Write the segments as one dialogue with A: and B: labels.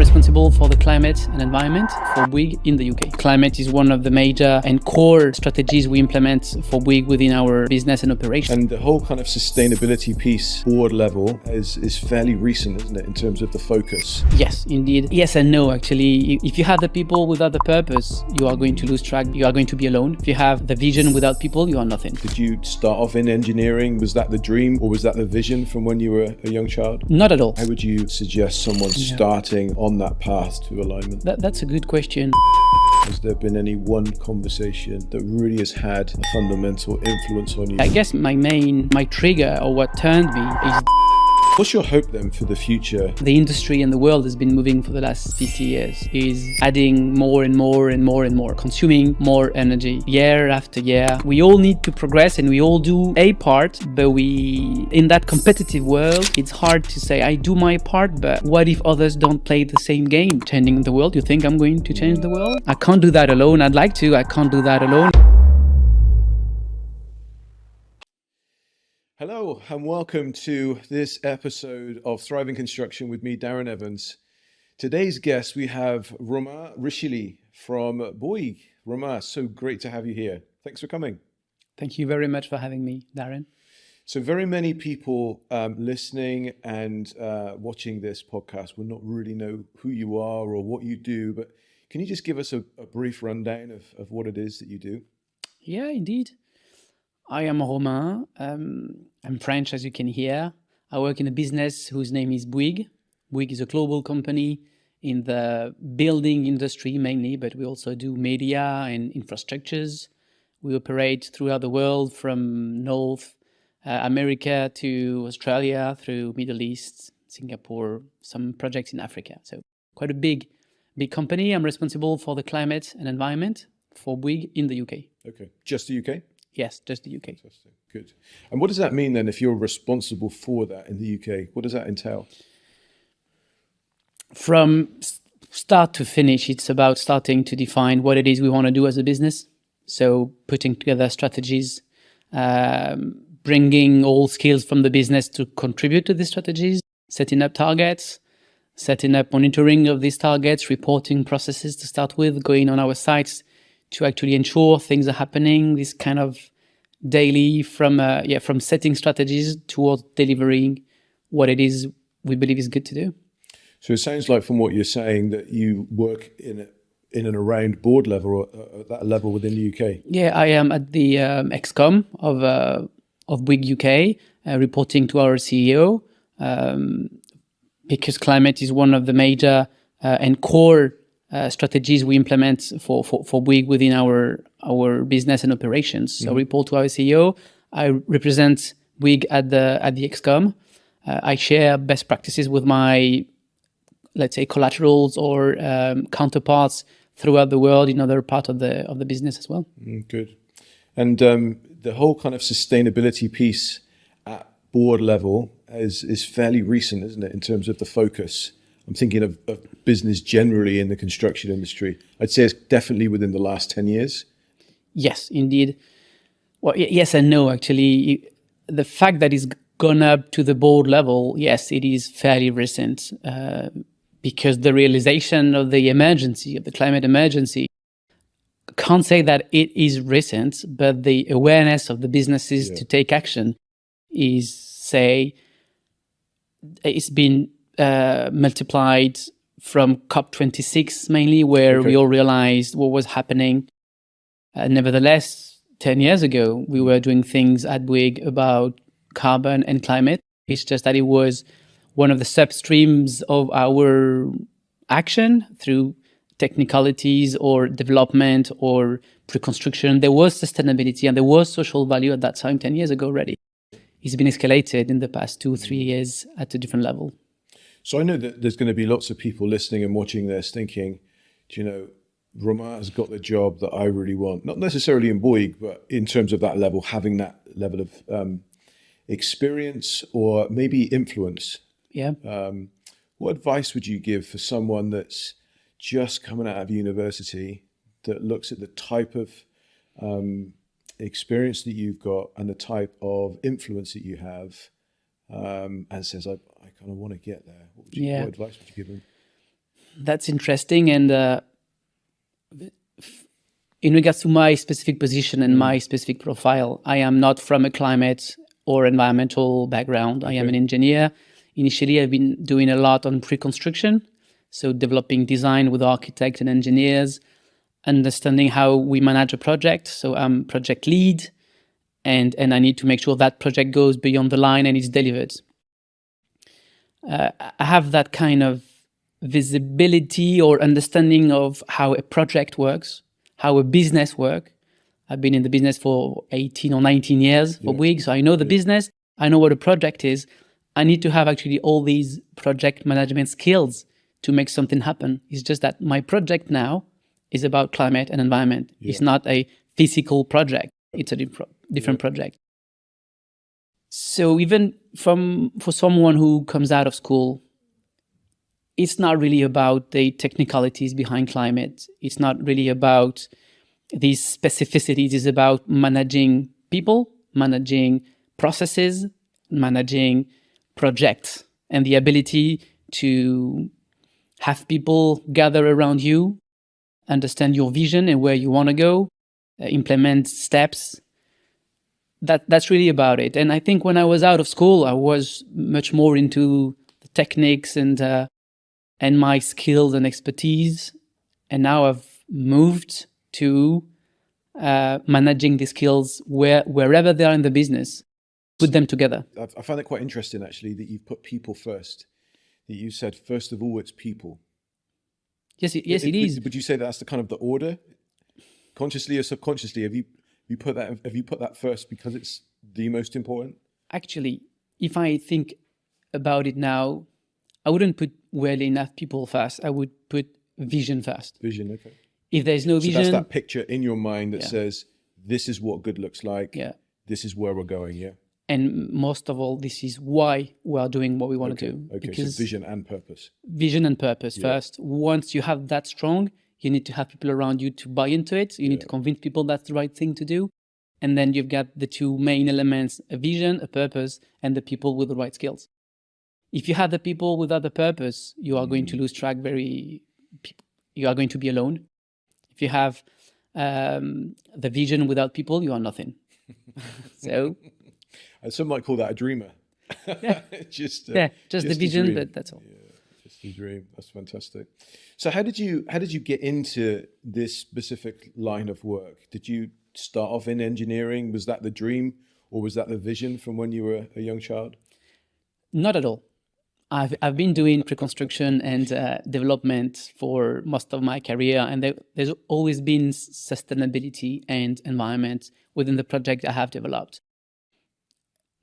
A: responsible for the climate and environment for Bouygues in the UK. Climate is one of the major and core strategies we implement for Bouygues within our business and operation.
B: And the whole kind of sustainability piece, board level, is fairly recent, isn't it, in terms of the focus?
A: Yes, indeed. Yes and no, actually. If you have the people without the purpose, you are going to lose track. You are going to be alone. If you have the vision without people, you are nothing.
B: Did you start off in engineering? Was that the dream, or was that the vision from when you were a young child?
A: Not at all.
B: How would you suggest someone starting on that path to alignment?
A: That's a good question.
B: Has there been any one conversation that really has had a fundamental influence on you?
A: I guess my trigger, or what turned me, is
B: What's your hope then for the future?
A: the industry and the world has been moving for the last 50 years, is adding more and more and more and more, consuming more energy year after year. We all need to progress and we all do a part, but in that competitive world, it's hard to say, I do my part, but what if others don't play the same game? Changing the world, you think I'm going to change the world? I can't do that alone. I'd like to, I can't do that alone.
B: Hello and welcome to this episode of Thriving Construction with me, Darren Evans. Today's guest, we have Romain Richli from Bouygues. Romain, so great to have you here. Thanks for coming.
A: Thank you very much for having me, Darren.
B: So very many people listening and watching this podcast will not really know who you are or what you do, but can you just give us a brief rundown of what it is that you do?
A: Yeah, indeed. I am Romain. I'm French, as you can hear. I work in a business whose name is Bouygues. Bouygues is a global company in the building industry mainly, but we also do media and infrastructures. We operate throughout the world from North America to Australia, through Middle East, Singapore, some projects in Africa. So quite a big company. I'm responsible for the climate and environment for Bouygues in the UK.
B: Okay, just the UK?
A: Yes, just the UK.
B: Fantastic. Good. And what does that mean then if you're responsible for that in the UK? What does that entail?
A: From start to finish, it's about starting to define what it is we want to do as a business. So putting together strategies, bringing all skills from the business to contribute to these strategies, setting up targets, setting up monitoring of these targets, reporting processes to start with, going on our sites to actually ensure things are happening, this kind of daily from setting strategies towards delivering what it is we believe is good to do.
B: So it sounds like from what you're saying that you work in and around board level or at that level within the UK.
A: Yeah, I am at the ExCom of Bouygues UK, reporting to our CEO, because climate is one of the major and core strategies we implement for Bouygues within our business and operations. So report to our CEO. I represent Bouygues at the ExCom. I share best practices with my, let's say, collaterals or counterparts throughout the world in other part of the business as well.
B: Good. And the whole kind of sustainability piece at board level is fairly recent, isn't it, in terms of the focus? I'm thinking of business generally in the construction industry. I'd say it's definitely within the last 10 years.
A: Yes, indeed. Well, yes and no, actually. The fact that it's gone up to the board level, yes, it is fairly recent, because the realization of the emergency, of the climate emergency, can't say that it is recent, but the awareness of the businesses to take action is, say, it's been multiplied from COP26 mainly, where we all realized what was happening. Nevertheless, 10 years ago, we were doing things at Bouygues about carbon and climate. It's just that it was one of the substreams of our action through technicalities or development or pre-construction. There was sustainability and there was social value at that time, 10 years ago already. It's been escalated in the past 2-3 years at a different level.
B: So I know that there's going to be lots of people listening and watching this thinking, do you know, Romain has got the job that I really want. Not necessarily in Bouygues, but in terms of that level, having that level of experience or maybe influence.
A: Yeah.
B: What advice would you give for someone that's just coming out of university that looks at the type of experience that you've got and the type of influence that you have and says, I kind of want to get there? What advice would you give them?
A: That's interesting. And in regards to my specific position and my specific profile, I am not from a climate or environmental background. I am an engineer. Initially, I've been doing a lot on pre-construction, so developing design with architects and engineers, understanding how we manage a project. So I'm project lead, and I need to make sure that project goes beyond the line and is delivered. I have that kind of visibility or understanding of how a project works, how a business works. I've been in the business for 18 or 19 years for Bouygues, so I know the business, I know what a project is. I need to have actually all these project management skills to make something happen. It's just that my project now is about climate and environment. It's not a physical project. It's a different project. So even for someone who comes out of school, it's not really about the technicalities behind climate. It's not really about these specificities. It's about managing people, managing processes, managing projects, and the ability to have people gather around you, understand your vision and where you want to go, implement steps. That's really about it. And I think when I was out of school, I was much more into the techniques and my skills and expertise. And now I've moved to managing the skills wherever they are in the business, put them together.
B: I find it quite interesting, actually, that you've put people first. That you said, first of all, it's people.
A: Yes, it is.
B: Would you say that's the kind of the order, consciously or subconsciously? Have you put that first because it's the most important?
A: Actually, if I think about it now, I wouldn't put well enough people first. I would put vision first.
B: Vision, okay.
A: If there's no vision,
B: so that's that picture in your mind that says, "This is what good looks like.
A: Yeah.
B: This is where we're going." Yeah.
A: And most of all, this is why we are doing what we want to do.
B: Okay, so vision and purpose.
A: Vision and purpose first. Once you have that strong, you need to have people around you to buy into it. You need to convince people that's the right thing to do. And then you've got the two main elements, a vision, a purpose, and the people with the right skills. If you have the people without the purpose, you are going to lose track you are going to be alone. If you have the vision without people, you are nothing. So...
B: Some might call that a dreamer. just
A: the vision, but that's all.
B: Yeah, just a dream. That's fantastic. So how did you get into this specific line of work? Did you start off in engineering? Was that the dream, or was that the vision from when you were a young child?
A: Not at all. I've been doing pre-construction and development for most of my career, and there's always been sustainability and environment within the project I have developed.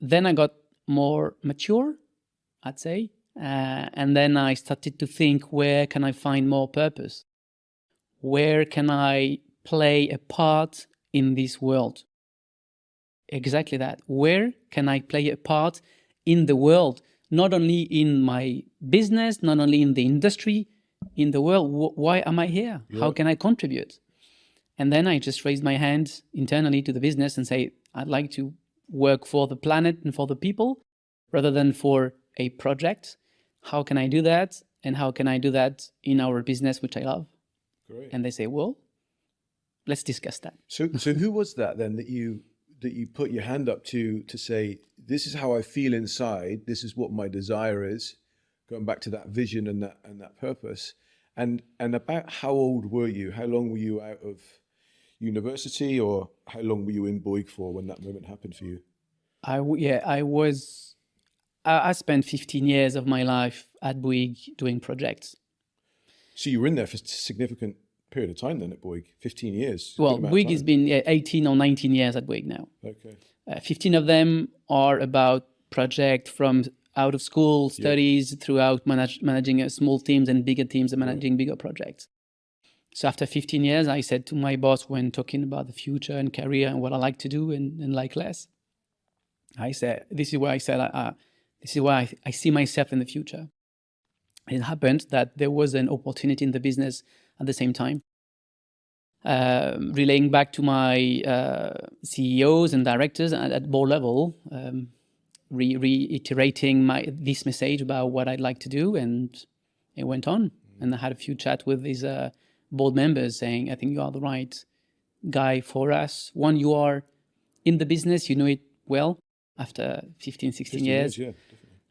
A: Then I got more mature, I'd say, and then I started to think, where can I find more purpose? Where can I play a part in this world? Exactly that. Where can I play a part in the world? Not only in my business, not only in the industry, in the world. Why am I here? Yeah. How can I contribute? And then I just raised my hand internally to the business and say, I'd like to work for the planet and for the people rather than for a project. How can I do that? And how can I do that in our business, which I love?
B: Great.
A: And they say, well, let's discuss that.
B: So who was that then that you put your hand up to say, this is how I feel inside, this is what my desire is, going back to that vision and that purpose. And about how old were you? How long were you out of university, or how long were you in Bouygues for when that moment happened for you?
A: I spent 15 years of my life at Bouygues doing projects.
B: So you were in there for a significant period of time then at Bouygues, 15 years.
A: Well, Bouygues has been 18 or 19 years at Bouygues now.
B: Okay.
A: 15 of them are about project from out of school studies throughout managing small teams and bigger teams and managing bigger projects. So after 15 years, I said to my boss when talking about the future and career and what I like to do and like less, I said, this is where I see myself in the future. It happened that there was an opportunity in the business at the same time. Relaying back to my CEOs and directors at board level, reiterating this message about what I'd like to do, and it went on. And I had a few chats with these board members saying, I think you are the right guy for us. One, you are in the business, you know it well after 15, 16 years.
B: Yeah,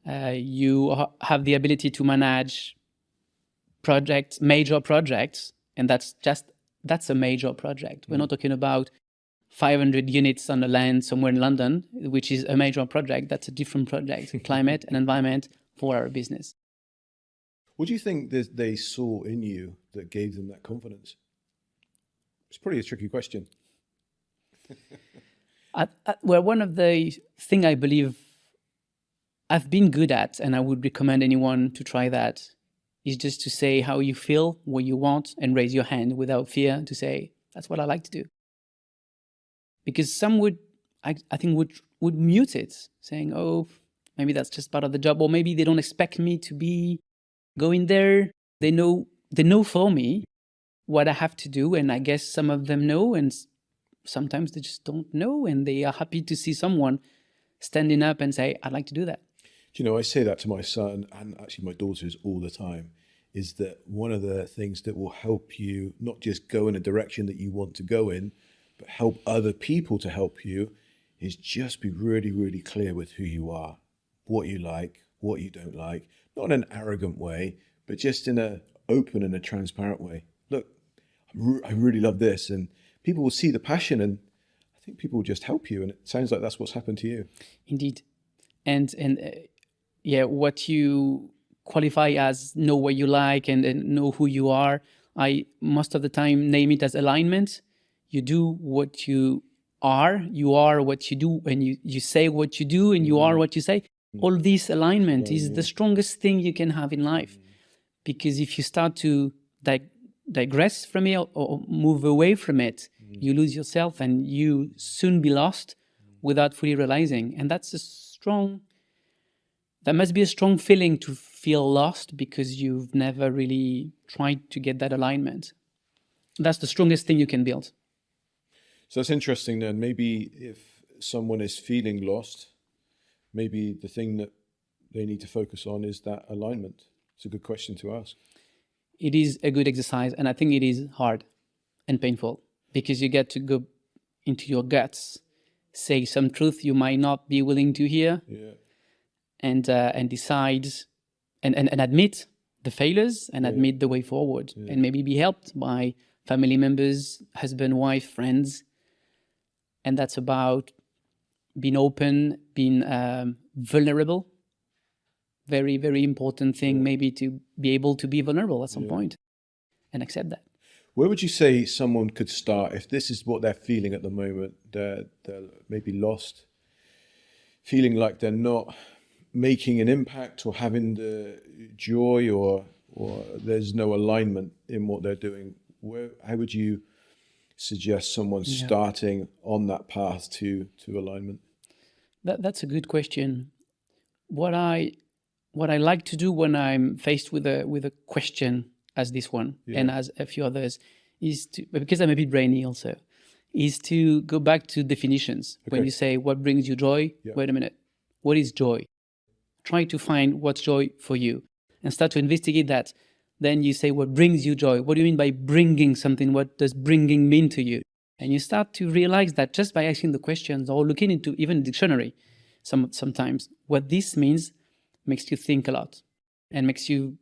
B: definitely.
A: You have the ability to manage projects, major projects, and that's a major project. We're not talking about 500 units on the land somewhere in London, which is a major project. That's a different project, climate and environment for our business.
B: What do you think that they saw in you that gave them that confidence? It's probably a tricky question.
A: Well, one of the things I believe I've been good at, and I would recommend anyone to try that, is just to say how you feel, what you want, and raise your hand without fear to say, that's what I like to do. Because some would, I think, would mute it, saying, oh, maybe that's just part of the job, or maybe they don't expect me to be going there. They know for me what I have to do, and I guess some of them know, and sometimes they just don't know, and they are happy to see someone standing up and say, I'd like to do that.
B: Do you know, I say that to my son and actually my daughters all the time, is that one of the things that will help you not just go in a direction that you want to go in, but help other people to help you, is just be really, really clear with who you are, what you like, what you don't like, not in an arrogant way, but just in a open and a transparent way. Look, I really love this, and people will see the passion, and I think people will just help you, and it sounds like that's what's happened to you.
A: Indeed. And yeah, what you qualify as know what you like and know who you are, I most of the time name it as alignment. You do what you are what you do, and you say what you do, and you are what you say. All this alignment is the strongest thing you can have in life. Because if you start to digress from it or move away from it, you lose yourself and you soon be lost without fully realizing. And that must be a strong feeling to feel lost because you've never really tried to get that alignment. That's the strongest thing you can build.
B: So that's interesting then. Maybe if someone is feeling lost, maybe the thing that they need to focus on is that alignment. It's a good question to ask.
A: It is a good exercise, and I think it is hard and painful because you get to go into your guts, say some truth you might not be willing to hear, and decide and admit the failures and admit the way forward, and maybe be helped by family members, husband, wife, friends. And that's about being open, being vulnerable. Very, very important thing, maybe to be able to be vulnerable at some point and accept that.
B: Where would you say someone could start if this is what they're feeling at the moment? They're maybe lost, feeling like they're not making an impact or having the joy or there's no alignment in what they're doing. How would you suggest someone starting on that path to alignment?
A: That's a good question. What I like to do when I'm faced with a question as this one and as a few others is to, because I'm a bit brainy also, is to go back to definitions. Okay. When you say what brings you joy, wait a minute, what is joy? Try to find what's joy for you and start to investigate that. Then you say what brings you joy. What do you mean by bringing something? What does bringing mean to you? And you start to realize that just by asking the questions or looking into even a dictionary, sometimes what this means makes you think a lot and makes you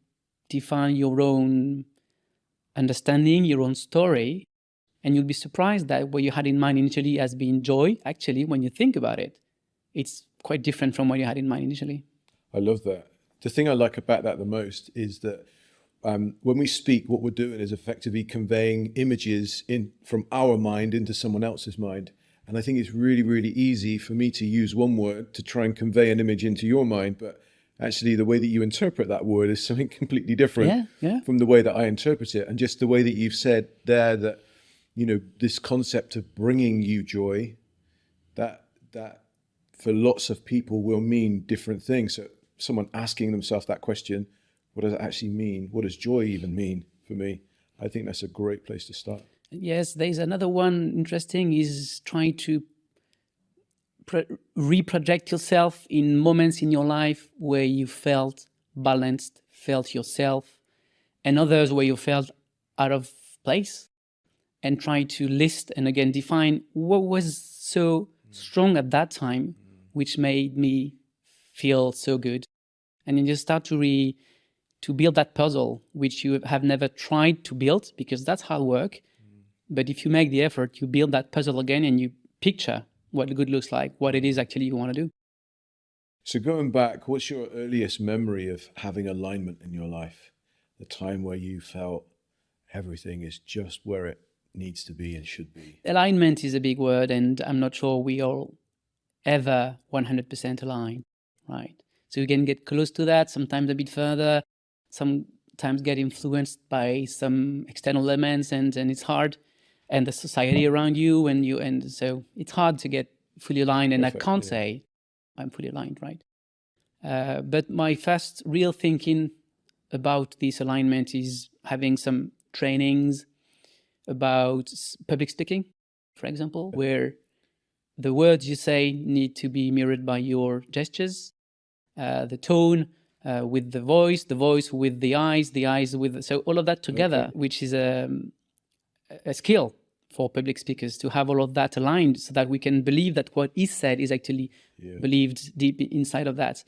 A: define your own understanding, your own story. And you'll be surprised that what you had in mind initially as being joy, actually, when you think about it, it's quite different from what you had in mind initially.
B: I love that. The thing I like about that the most is that when we speak, what we're doing is effectively conveying images from our mind into someone else's mind. And I think it's really, really easy for me to use one word to try and convey an image into your mind, but actually the way that you interpret that word is something completely different from the way that I interpret it. And just the way that you've said there that, you know, this concept of bringing you joy, that for lots of people will mean different things. So someone asking themselves that question, what does it actually mean? What does joy even mean for me? I think that's a great place to start.
A: Yes, there's another one interesting is trying to reproject yourself in moments in your life where you felt balanced, felt yourself, and others where you felt out of place, and try to list and again define what was so strong at that time, which made me feel so good. And then you start to build that puzzle, which you have never tried to build, because that's hard work. But if you make the effort, you build that puzzle again and you picture what good looks like, what it is actually you want to do.
B: So going back, what's your earliest memory of having alignment in your life? The time where you felt everything is just where it needs to be and should be.
A: Alignment is a big word, and I'm not sure we all ever 100% aligned, right? So you can get close to that, sometimes a bit further, sometimes get influenced by some external elements, and it's hard, and the society around you, and so it's hard to get fully aligned, and
B: Perfect,
A: I can't
B: yeah.
A: say I'm fully aligned, right? But my first real thinking about this alignment is having some trainings about public speaking, for example, where the words you say need to be mirrored by your gestures, the tone with the voice with the eyes with, so all of that together,
B: Okay.
A: which is a skill for public speakers, to have all of that aligned so that we can believe that what is said is actually believed deep inside of that.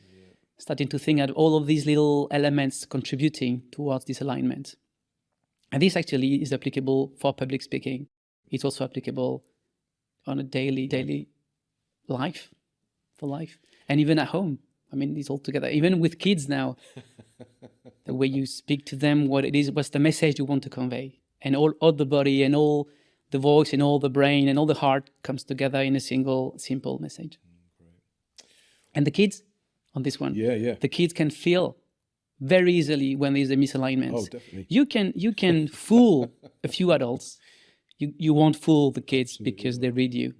A: Starting to think at all of these little elements contributing towards this alignment. And this actually is applicable for public speaking. It's also applicable on a daily life, for life. And even at home. I mean, it's all together. Even with kids now, the way you speak to them, what it is, what's the message you want to convey. And all the body and all the voice and all the brain and all the heart comes together in a single, simple message. And the kids on this one, the kids can feel very easily when there's a misalignment.
B: Oh, definitely.
A: You can fool a few adults. You won't fool the kids. Absolutely. Because they read you.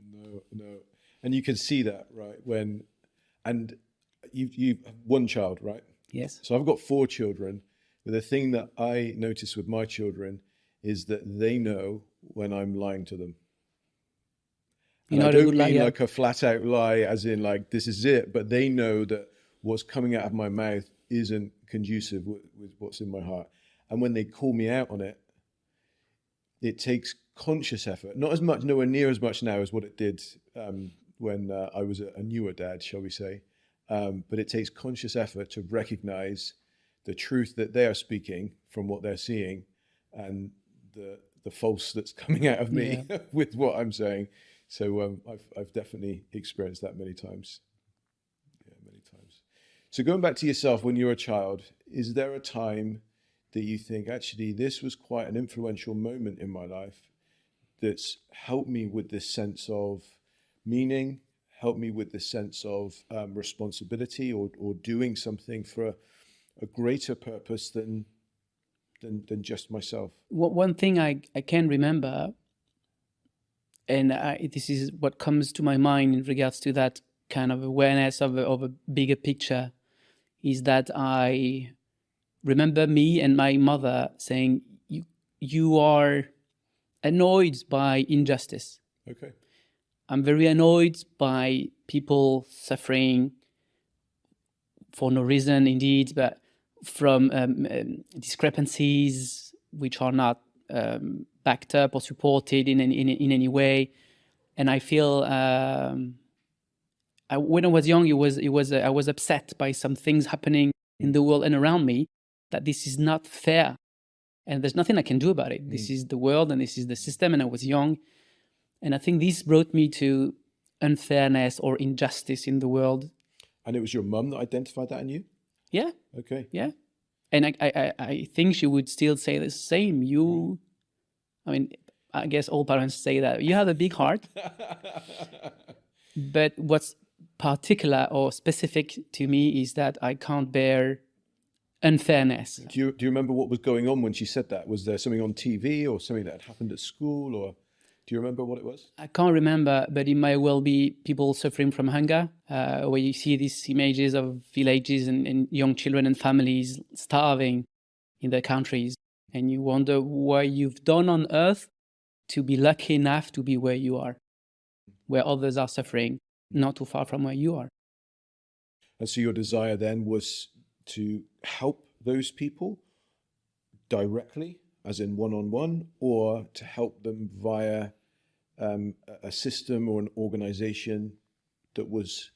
B: No. And you can see that, right? And you've one child, right?
A: Yes.
B: So I've got 4 children. But the thing that I notice with my children is that they know when I'm lying to them. And I don't mean like a flat out lie, as in like, this is it, but they know that what's coming out of my mouth isn't conducive with what's in my heart. And when they call me out on it, it takes conscious effort, not as much, nowhere near as much now as what it did when I was a newer dad, shall we say. But it takes conscious effort to recognize the truth that they are speaking from what they're seeing, and the false that's coming out of me with what I'm saying. So I've definitely experienced that many times. Yeah, many times. So going back to yourself when you were a child, is there a time that you think, actually, this was quite an influential moment in my life that's helped me with this sense of meaning, helped me with this sense of responsibility, or doing something for a greater purpose than just myself?
A: One thing I can remember, and this is what comes to my mind in regards to that kind of awareness of a bigger picture, is that I remember me and my mother saying, you are annoyed by injustice.
B: Okay.
A: I'm very annoyed by people suffering for no reason, indeed, but from discrepancies which are not backed up or supported in any way. And I feel when I was young, I was upset by some things happening in the world and around me, that this is not fair, and there's nothing I can do about it. This is the world, and this is the system, and I was young. And I think this brought me to unfairness or injustice in the world.
B: And it was your mum that identified that in you?
A: Yeah.
B: Okay.
A: Yeah. And I think she would still say the same. I mean, I guess all parents say that. You have a big heart. But what's particular or specific to me is that I can't bear unfairness.
B: Do you remember what was going on when she said that? Was there something on TV or something that had happened at school, or do you remember what it was?
A: I can't remember, but it might well be people suffering from hunger, where you see these images of villages and young children and families starving in their countries. And you wonder what you've done on earth to be lucky enough to be where you are, where others are suffering, not too far from where you are.
B: And so your desire then was to help those people directly, as in one-on-one, or to help them via a system or an organization that was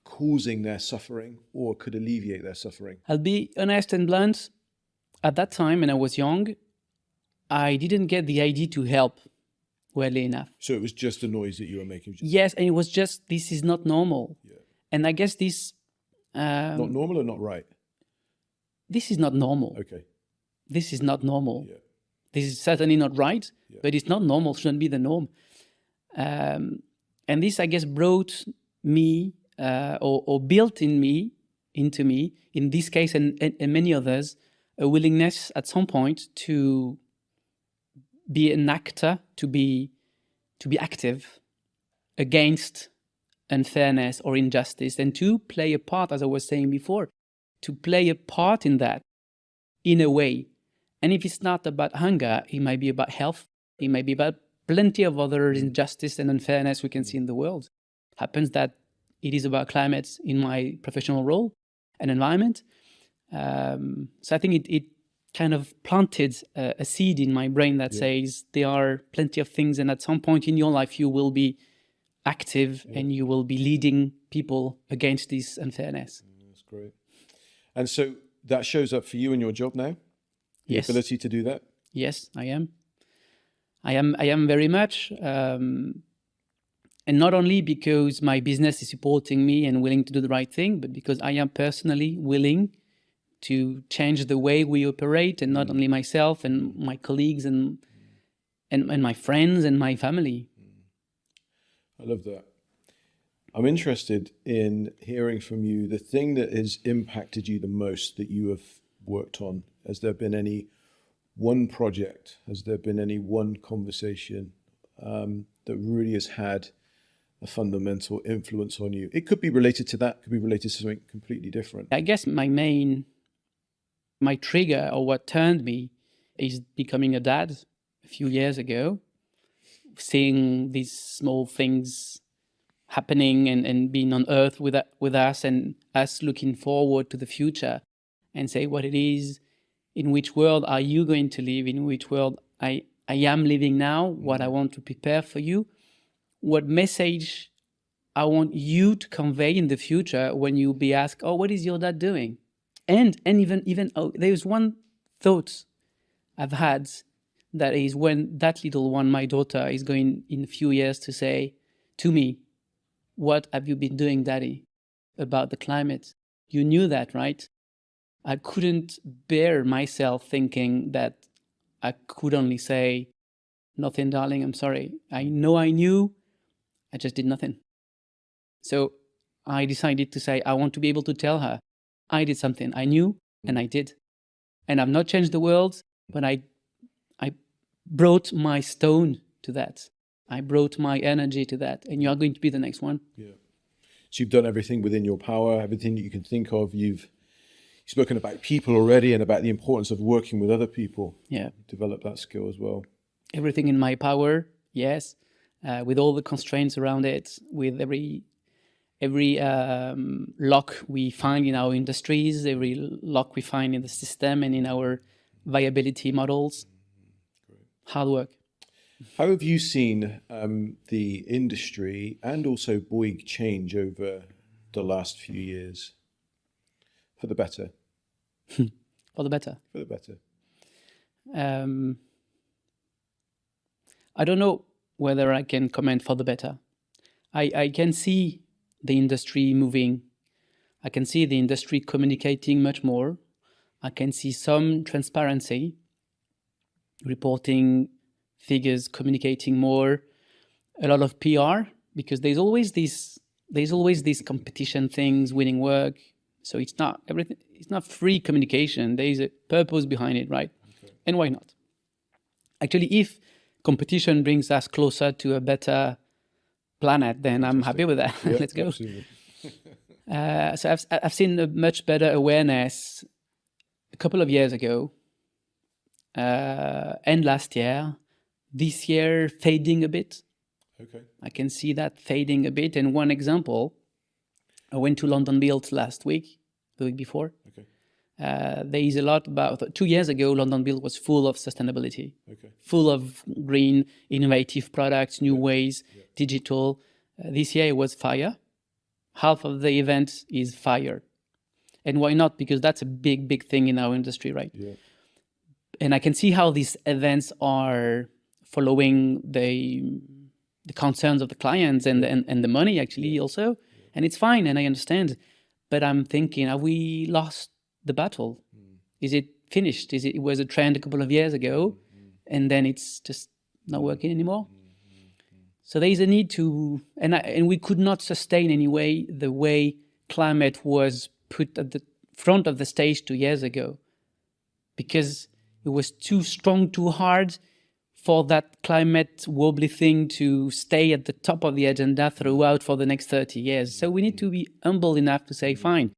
B: causing their suffering or could alleviate their suffering?
A: I'll be honest and blunt. At that time, when I was young, I didn't get the idea to help weirdly enough.
B: So it was just a noise that you were making?
A: Yes, and it was just, this is not normal.
B: Yeah.
A: And I guess this...
B: not normal or not right?
A: This is not normal.
B: Okay.
A: This is not normal.
B: Yeah.
A: This is certainly not right,
B: Yeah.
A: but it's not normal, shouldn't be the norm. And this, I guess, brought me or built into me, in this case and many others, a willingness at some point to be an actor, to be active against unfairness or injustice, and to play a part, as I was saying before, to play a part in that in a way. And if it's not about hunger, it might be about health, it might be about plenty of other injustice and unfairness we can see in the world. Happens that it is about climate in my professional role and environment. So I think it kind of planted a seed in my brain that says there are plenty of things, and at some point in your life you will be active and you will be leading people against this unfairness.
B: That's great. And so that shows up for you in your job now? The
A: Yes.
B: ability to do that?
A: Yes, I am. I am very much. And not only because my business is supporting me and willing to do the right thing, but because I am personally willing to change the way we operate, and not only myself and my colleagues and my friends and my family.
B: I love that. I'm interested in hearing from you the thing that has impacted you the most that you have worked on. Has there been any one project? Has there been any one conversation that really has had a fundamental influence on you? It could be related to that, could be related to something completely different.
A: I guess my trigger, or what turned me, is becoming a dad a few years ago, seeing these small things happening and being on earth with us, and us looking forward to the future and say what it is, in which world are you going to live, in which world I am living now, what I want to prepare for you, what message I want you to convey in the future when you'll be asked, oh, what is your dad doing? And even there's one thought I've had, that is when that little one, my daughter, is going in a few years to say to me, what have you been doing, Daddy, about the climate? You knew that, right? I couldn't bear myself thinking that I could only say, nothing, darling, I'm sorry. I know I knew, I just did nothing. So I decided to say, I want to be able to tell her, I did something. I knew, and I did. And I've not changed the world, but I brought my stone to that. I brought my energy to that, and you're going to be the next one.
B: Yeah. So you've done everything within your power, everything that you can think of. You've spoken about people already and about the importance of working with other people.
A: Yeah.
B: Develop that skill as well.
A: Everything in my power, yes, with all the constraints around it, with every lock we find in our industries, every lock we find in the system and in our viability models.
B: Great.
A: Hard work.
B: How have you seen the industry and also Bouygues change over the last few years? For the better?
A: For the better.
B: For the better.
A: I don't know whether I can comment for the better. I can see the industry moving. I can see the industry communicating much more. I can see some transparency, reporting figures, communicating more, a lot of PR, because there's always these competition things, winning work. So it's not everything. It's not free communication. There is a purpose behind it, right? Okay. And why not? Actually, if competition brings us closer to a better planet, then I'm happy with that.
B: Yeah,
A: Let's go.
B: Absolutely.
A: So I've seen a much better awareness a couple of years ago, and last year. This year fading a bit.
B: Okay.
A: I can see that fading a bit. And one example, I went to London Build last week, the week before.
B: Okay.
A: There is a lot about 2 years ago, London Build was full of sustainability,
B: Okay.
A: full of green, innovative products, new ways, digital. This year it was fire. Half of the event is fire. And why not? Because that's a big, big thing in our industry, right?
B: Yeah.
A: And I can see how these events are following the concerns of the clients and the money actually also. And it's fine, and I understand. But I'm thinking, have we lost the battle? Is it finished? It was a trend a couple of years ago, and then it's just not working anymore? So there is a need to, and we could not sustain anyway the way climate was put at the front of the stage 2 years ago, because it was too strong, too hard for that climate wobbly thing to stay at the top of the agenda throughout for the next 30 years. So we need to be humble enough to say, fine,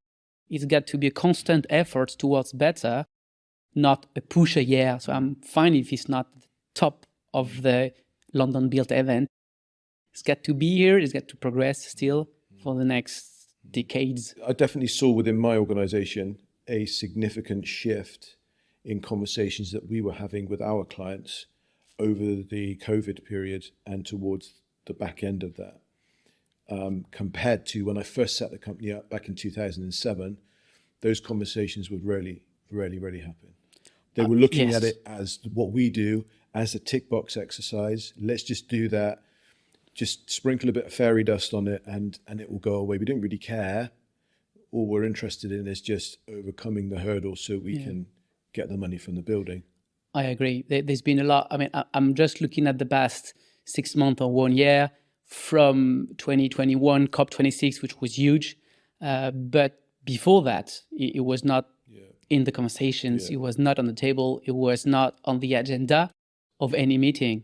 A: it's got to be a constant effort towards better, not a push a year. So I'm fine if it's not the top of the London Built event. It's got to be here, it's got to progress still for the next decades.
B: I definitely saw within my organization a significant shift in conversations that we were having with our clients over the COVID period and towards the back end of that, compared to when I first set the company up back in 2007. Those conversations would rarely happen. They were looking at it as what we do, as a tick box exercise. Let's just do that. Just sprinkle a bit of fairy dust on it and it will go away. We don't really care. All we're interested in is just overcoming the hurdle so we can get the money from the building.
A: I agree. There's been a lot. I mean, I'm just looking at the past 6 months or 1 year from 2021, COP26, which was huge. But before that, it was not in the conversations. It was not on the table. It was not on the agenda of any meeting.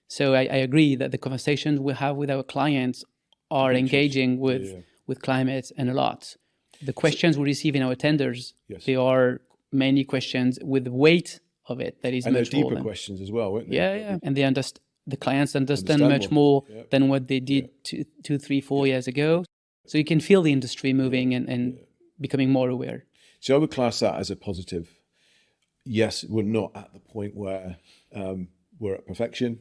A: So I agree that the conversations we have with our clients are engaging with climate and a lot. The questions we receive in our tenders, there are many questions with the weight of it that is
B: and
A: much
B: they're deeper
A: more
B: questions as well, weren't they?
A: Yeah. And the clients understand much more than what they did 2, 3, 4 years ago. So you can feel the industry moving and becoming more aware.
B: So I would class that as a positive. Yes, we're not at the point where we're at perfection.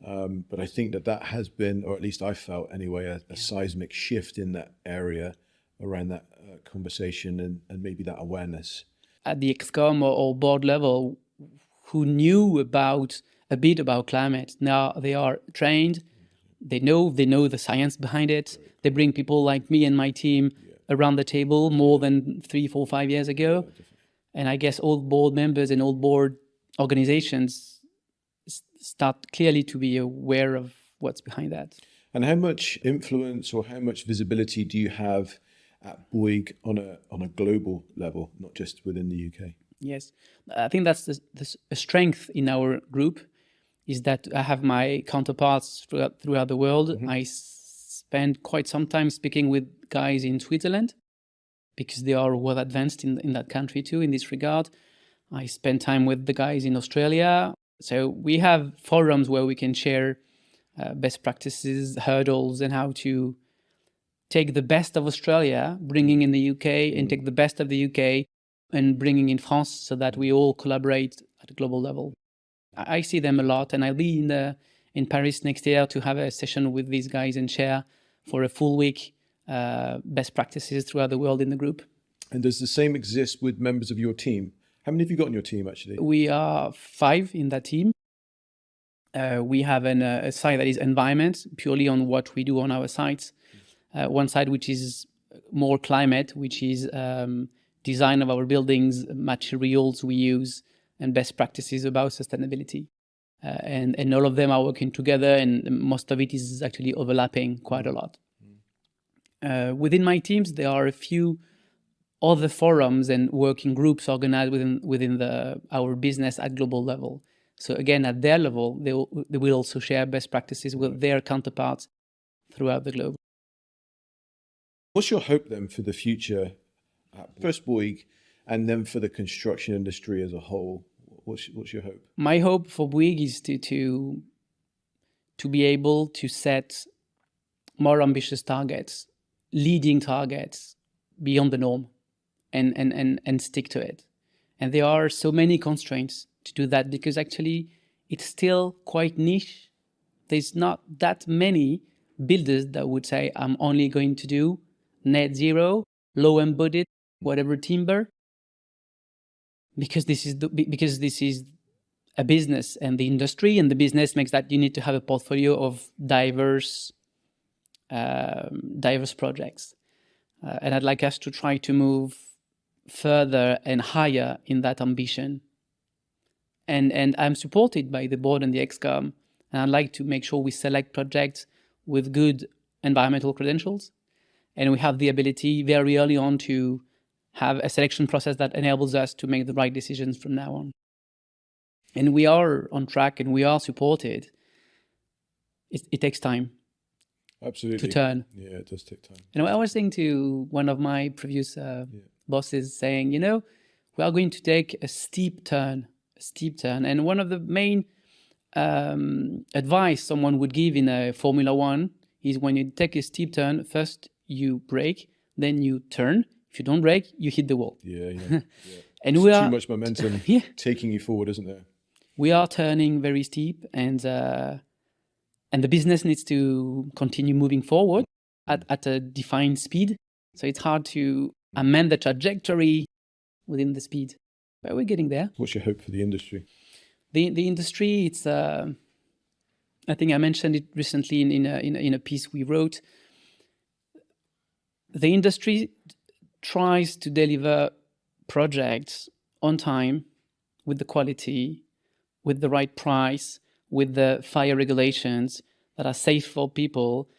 B: But I think that has been, or at least I felt anyway, a seismic shift in that area around that conversation and maybe that awareness.
A: At the ExCom or board level, who knew a bit about climate, now they are trained. They know the science behind it. They bring people like me and my team around the table more than 3, 4, 5 years ago. And I guess all board members and all board organizations start clearly to be aware of what's behind that.
B: And how much influence or how much visibility do you have at Bouygues on a global level, not just within the UK?
A: Yes, I think that's a strength in our group, is that I have my counterparts throughout the world. Mm-hmm. I spend quite some time speaking with guys in Switzerland because they are well advanced in that country too in this regard. I spend time with the guys in Australia. So we have forums where we can share best practices, hurdles, and how to take the best of Australia, bringing in the UK, and take the best of the UK and bringing in France so that we all collaborate at a global level. I see them a lot, and I'll be in Paris next year to have a session with these guys and share for a full week best practices throughout the world in the group.
B: And does the same exist with members of your team? How many have you got on your team, actually?
A: We are 5 in that team. We have a side that is environment, purely on what we do on our sites. One side which is more climate, which is design of our buildings, materials we use, and best practices about sustainability. And all of them are working together, and most of it is actually overlapping quite a lot. Within my teams, there are a few other forums and working groups organized within our business at global level. So again, at their level, they will also share best practices with their counterparts throughout the globe.
B: What's your hope then for the future at first Bouygues and then for the construction industry as a whole? What's your hope? My
A: hope for Bouygues is to be able to set more ambitious targets, leading targets beyond the norm. and stick to it. And there are so many constraints to do that because actually it's still quite niche. There's not that many builders that would say, I'm only going to do net zero, low embodied, whatever timber, because this is a business and the industry, and the business makes that you need to have a portfolio of diverse projects. And I'd like us to try to move further and higher in that ambition. And I'm supported by the board and the ExCom, and I'd like to make sure we select projects with good environmental credentials. And we have the ability very early on to have a selection process that enables us to make the right decisions from now on. And we are on track and we are supported. It takes time.
B: Absolutely.
A: To turn.
B: Yeah, it does take time.
A: And I was saying to one of my previous bosses, saying, we are going to take a steep turn. And one of the main advice someone would give in a Formula One is when you take a steep turn, first you brake, then you turn. If you don't brake, you hit the wall.
B: Yeah.
A: And
B: too much momentum taking you forward, isn't there?
A: We are turning very steep, and the business needs to continue moving forward at a defined speed. So it's hard to amend the trajectory within the speed, but we're getting there.
B: What's your hope for the industry?
A: The industry, it's I think I mentioned it recently in a piece we wrote. The industry tries to deliver projects on time, with the quality, with the right price, with the fire regulations that are safe for people,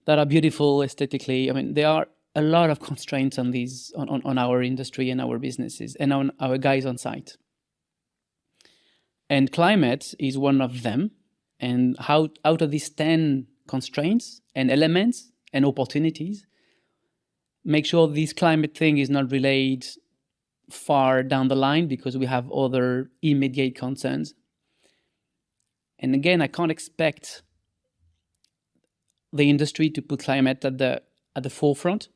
A: that are beautiful aesthetically. I mean, there are a lot of constraints on these, on our industry and our businesses and on our guys on site. And climate is one of them. And how out of these 10 constraints and elements and opportunities, make sure this climate thing is not relayed far down the line because we have other immediate concerns. And again, I can't expect the industry to put climate at the forefront.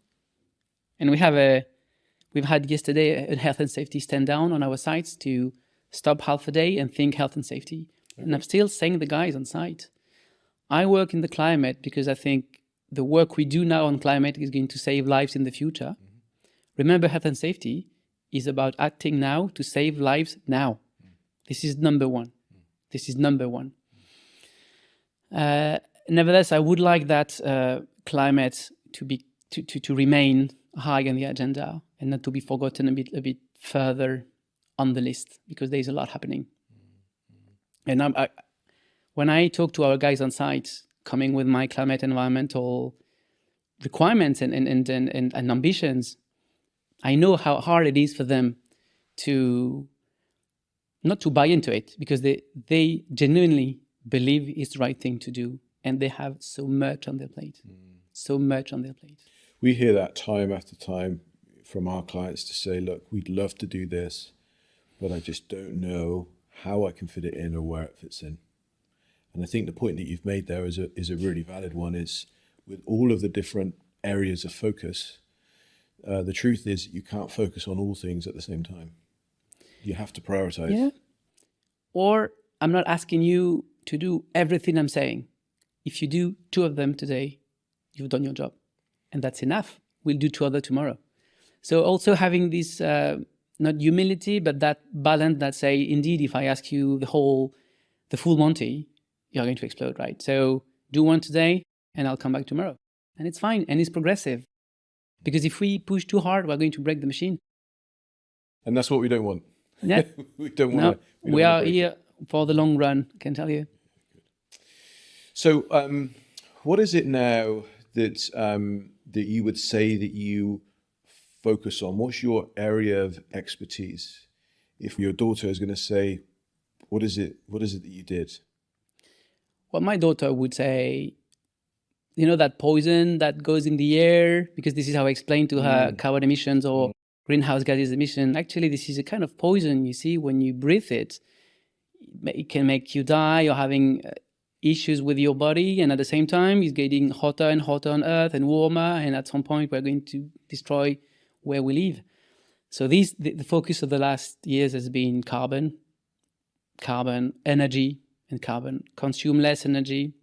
A: And we've had yesterday a health and safety stand down on our sites to stop half a day and think health and safety. Okay. And I'm still saying the guys on site, I work in the climate because I think the work we do now on climate is going to save lives in the future. Mm-hmm. Remember, health and safety is about acting now to save lives now. Mm-hmm. This is number one. Mm-hmm. This is number one. Nevertheless, I would like that climate to remain high on the agenda and not to be forgotten a bit further on the list, because there's a lot happening. Mm-hmm. And when I talk to our guys on site, coming with my climate environmental requirements and ambitions, I know how hard it is for them to not to buy into it, because they genuinely believe it's the right thing to do, and they have so much on their plate. So much on their plate.
B: We hear that time after time from our clients to say, look, we'd love to do this, but I just don't know how I can fit it in or where it fits in. And I think the point that you've made there is a really valid one, is with all of the different areas of focus, the truth is you can't focus on all things at the same time. You have to prioritize.
A: Yeah. Or I'm not asking you to do everything I'm saying. If you do 2 of them today, you've done your job. And that's enough. We'll do 2 other tomorrow. So also having this, not humility, but that balance that say, indeed, if I ask you the full Monty, you're going to explode, right? So do 1 today and I'll come back tomorrow. And it's fine. And it's progressive. Because if we push too hard, we're going to break the machine.
B: And that's what we don't want.
A: Yeah.
B: We don't want to.
A: We are here for the long run, I can tell you.
B: So what is it now that you would say that you focus on? What's your area of expertise? If your daughter is going to say, what is it that you did?
A: Well, my daughter would say, that poison that goes in the air, because this is how I explain to her carbon emissions or greenhouse gases emission. Actually, this is a kind of poison, you see, when you breathe it, it can make you die or having issues with your body. And at the same time, it's getting hotter and hotter on Earth and warmer. And at some point, we're going to destroy where we live. So the focus of the last years has been carbon energy, and carbon. Consume less energy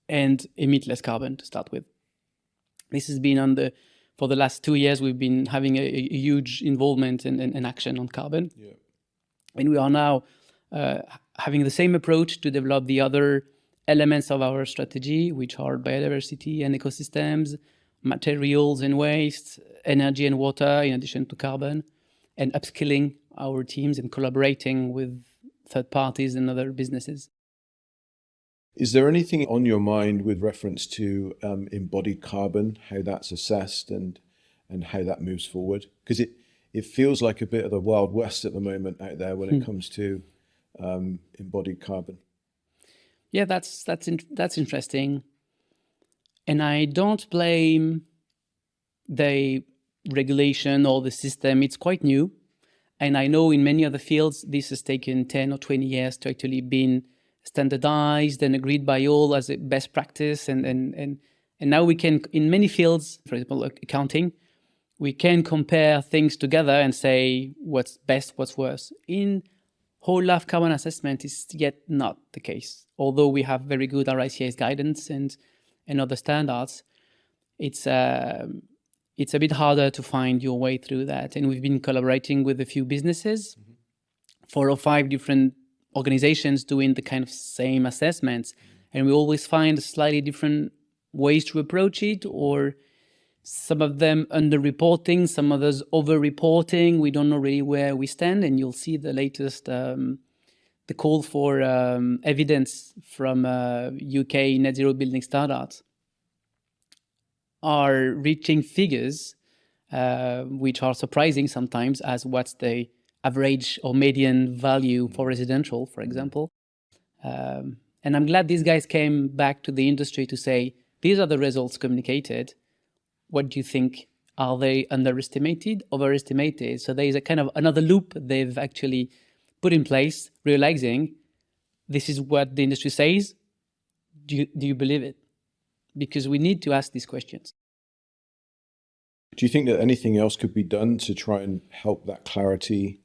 A: and emit less carbon to start with. This has been for the last 2 years, we've been having a huge involvement and action on carbon.
B: Yeah.
A: And we are now having the same approach to develop the other elements of our strategy, which are biodiversity and ecosystems, materials and waste, energy and water, in addition to carbon, and upskilling our teams and collaborating with third parties and other businesses.
B: Is there anything on your mind with reference to embodied carbon, how that's assessed and how that moves forward? Because it feels like a bit of the Wild West at the moment out there when it comes to embodied carbon.
A: Yeah, that's interesting. And I don't blame the regulation or the system. It's quite new. And I know in many other fields, this has taken 10 or 20 years to actually been standardized and agreed by all as a best practice. And now we can, in many fields, for example, like accounting, we can compare things together and say what's best, what's worse. In whole life carbon assessment is yet not the case. Although we have very good RICS guidance and other standards, it's a bit harder to find your way through that. And we've been collaborating with a few businesses, 4 or 5 different organizations doing the kind of same assessments. And we always find slightly different ways to approach it, or some of them under-reporting, some others over-reporting. We don't know really where we stand. And you'll see the latest, the call for evidence from UK net zero building standards are reaching figures which are surprising sometimes, as what's the average or median value for residential, for example. And I'm glad these guys came back to the industry to say, these are the results communicated. What do you think? Are they underestimated, overestimated? So there is a kind of another loop they've actually put in place, realizing this is what the industry says. Do you believe it? Because we need to ask these questions.
B: Do you think that anything else could be done to try and help that clarity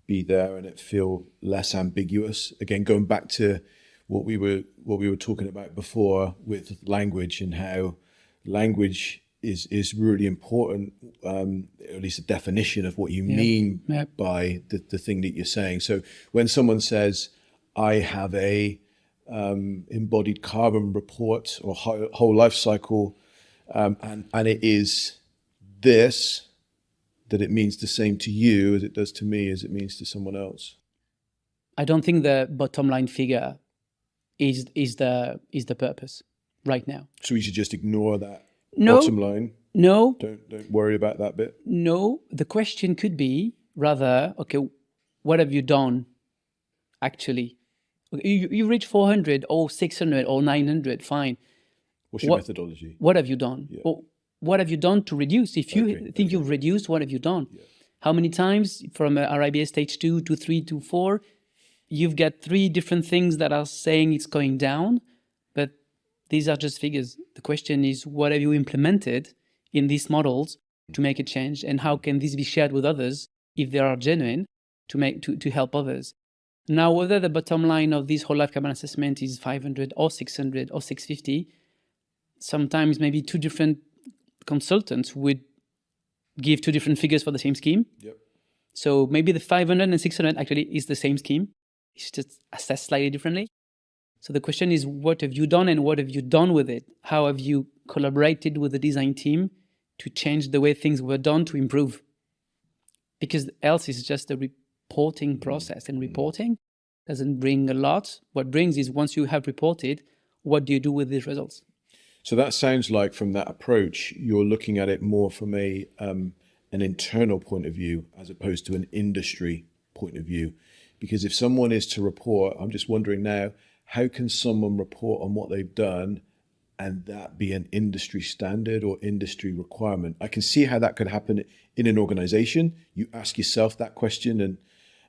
B: be there and it feel less ambiguous? Again, going back to what we were talking about before with language, and how language is really important, at least a definition of what you mean by the thing that you're saying. So when someone says, I have a embodied carbon report or whole life cycle, and it is this, that it means the same to you as it does to me, as it means to someone else.
A: I don't think the bottom line figure is the purpose right now.
B: So we should just ignore that
A: No.
B: bottom line.
A: No.
B: Don't worry about that bit.
A: No. The question could be rather, okay, what have you done actually? You reach 400 or 600 or 900, fine.
B: What's your methodology?
A: What have you done?
B: Yeah.
A: Or what have you done to reduce? If you think you've reduced, what have you done?
B: Yeah.
A: How many times from RIBA stage 2 to 3 to 4, you've got 3 different things that are saying it's going down, but these are just figures. The question is, what have you implemented in these models to make a change, and how can this be shared with others if they are genuine to help others? Now, whether the bottom line of this whole life carbon assessment is 500 or 600 or 650, sometimes maybe 2 different consultants would give 2 different figures for the same scheme.
B: Yep.
A: So maybe the 500 and 600 actually is the same scheme. It's just assessed slightly differently. So the question is, what have you done and what have you done with it? How have you collaborated with the design team to change the way things were done to improve? Because else it's just a reporting process, and reporting doesn't bring a lot. What brings is, once you have reported, what do you do with these results?
B: So that sounds like, from that approach, you're looking at it more from an internal point of view as opposed to an industry point of view. Because if someone is to report, I'm just wondering now, how can someone report on what they've done and that be an industry standard or industry requirement? I can see how that could happen in an organization. You ask yourself that question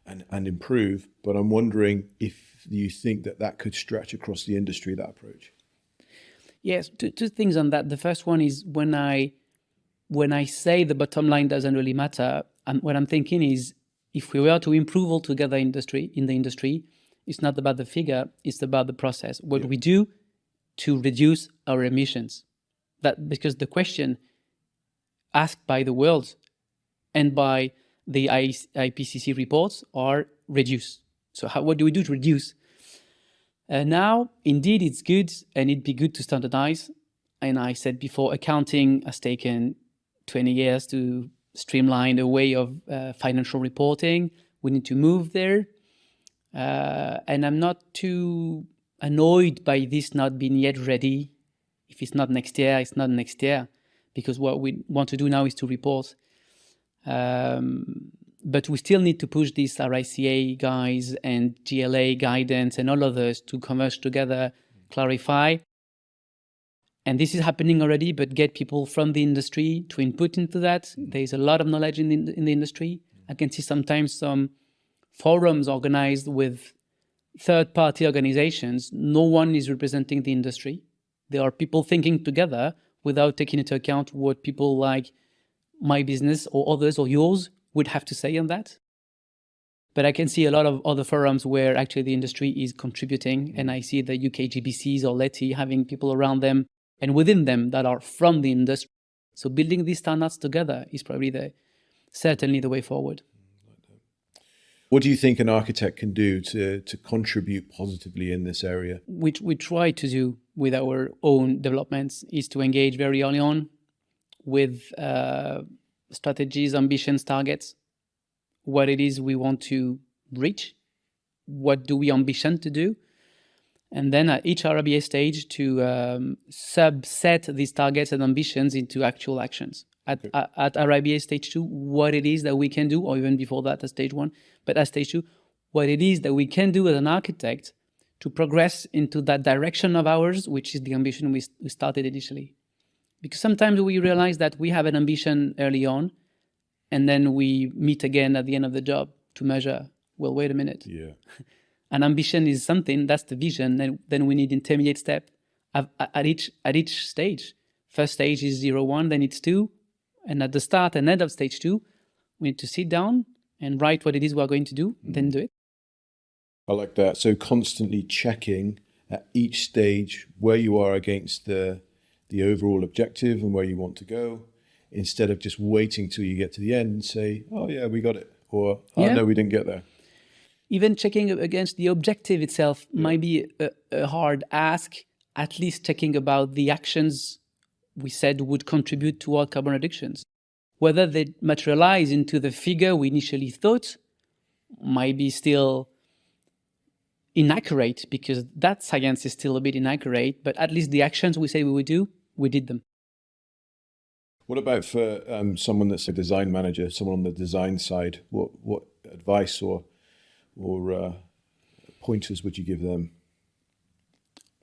B: and improve, but I'm wondering if you think that could stretch across the industry, that approach.
A: Yes, two things on that. The first one is, when I when I say the bottom line doesn't really matter, what I'm thinking is, if we were to improve altogether in the industry, it's not about the figure, it's about the process. What we do to reduce our emissions. That because the question asked by the world and by the IPCC reports are reduce. So what do we do to reduce? Now, indeed, it's good, and it'd be good to standardize. And I said before, accounting has taken 20 years to streamline the way of financial reporting. We need to move there. And I'm not too annoyed by this not being yet ready. If it's not next year, it's not next year, because what we want to do now is to report. But we still need to push these RICA guys and GLA guidance and all others to converge together, clarify. And this is happening already, but get people from the industry to input into that. There's a lot of knowledge in the industry. I can see sometimes some forums organized with third-party organizations. No one is representing the industry. There are people thinking together without taking into account what people like my business or others or yours would have to say on that. But I can see a lot of other forums where actually the industry is contributing, and I see the UK GBCs or LETI having people around them and within them that are from the industry. So building these standards together is probably certainly the way forward.
B: What do you think an architect can do to contribute positively in this area?
A: Which we try to do with our own developments is to engage very early on with strategies, ambitions, targets, what it is we want to reach, what do we ambition to do, and then at each RBA stage to subset these targets and ambitions into actual actions. At RIBA stage 2, what it is that we can do, or even before that at stage 1, but at stage 2, what it is that we can do as an architect to progress into that direction of ours, which is the ambition we started initially. Because sometimes we realize that we have an ambition early on, and then we meet again at the end of the job to measure, well, wait a minute.
B: Yeah.
A: An ambition is something, that's the vision, then we need intermediate step at each stage. First stage is 0, 1, then it's 2, and at the start and end of stage 2, we need to sit down and write what it is we're going to do, then do it.
B: I like that. So constantly checking at each stage where you are against the overall objective and where you want to go, instead of just waiting till you get to the end and say, oh yeah, we got it, or oh no, we didn't get there.
A: Even checking against the objective itself might be a hard ask, at least checking about the actions we said would contribute toward carbon reductions. Whether they materialize into the figure we initially thought might be still inaccurate, because that science is still a bit inaccurate, but at least the actions we say we would do, we did them.
B: What about for someone that's a design manager, someone on the design side? What advice or pointers would you give them?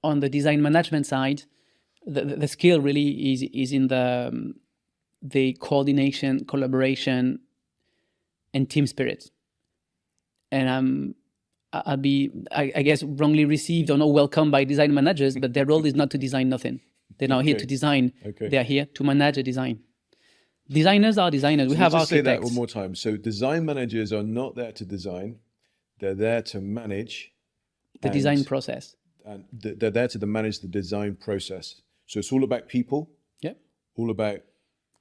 A: On the design management side, the skill really is in the coordination, collaboration, and team spirit. And I'll be, I guess, wrongly received or not welcomed by design managers, but their role is not to design nothing. They're not here to design. Okay. They're here to manage a design. Designers are designers. We have architects.
B: Say that one more time. So design managers are not there to design. They're there to manage
A: the design process.
B: And they're there to manage the design process. So it's all about people.
A: Yeah.
B: All about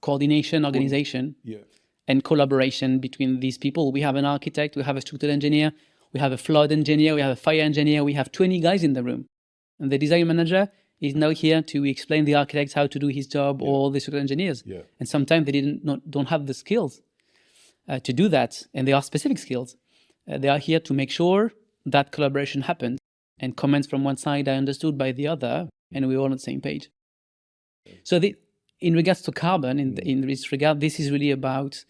A: coordination, organization, and collaboration between these people. We have an architect, we have a structural engineer, we have a flood engineer, we have a fire engineer, we have 20 guys in the room. And the design manager is now here to explain the architect how to do his job, or the structural engineers. Yeah. And sometimes they don't have the skills to do that, and they are specific skills. They are here to make sure that collaboration happens, and comments from one side are understood by the other, and we're all on the same page. So in regards to carbon, in this regard, this is really about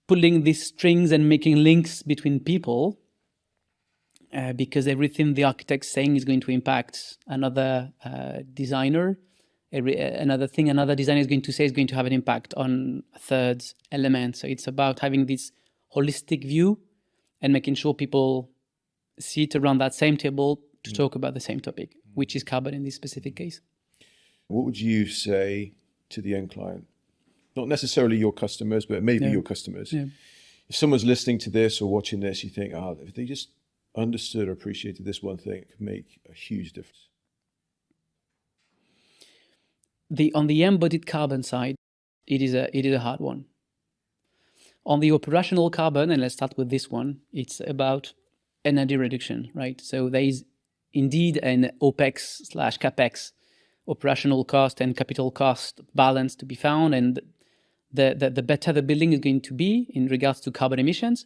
A: pulling these strings and making links between people, because everything the architect's saying is going to impact another designer. Another thing another designer is going to say is going to have an impact on a third element. So it's about having this holistic view and making sure people sit around that same table to talk about the same topic, which is carbon in this specific case.
B: What would you say to the end client? not necessarily your customers, but maybe your customers.
A: Yeah.
B: If someone's listening to this or watching this, you think, if they just understood or appreciated this one thing, it could make a huge difference.
A: On the embodied carbon side, it is a hard one. On the operational carbon, and let's start with this one, it's about energy reduction, right? So there is indeed an OPEX/CAPEX, operational cost and capital cost balance to be found, and the better the building is going to be in regards to carbon emissions,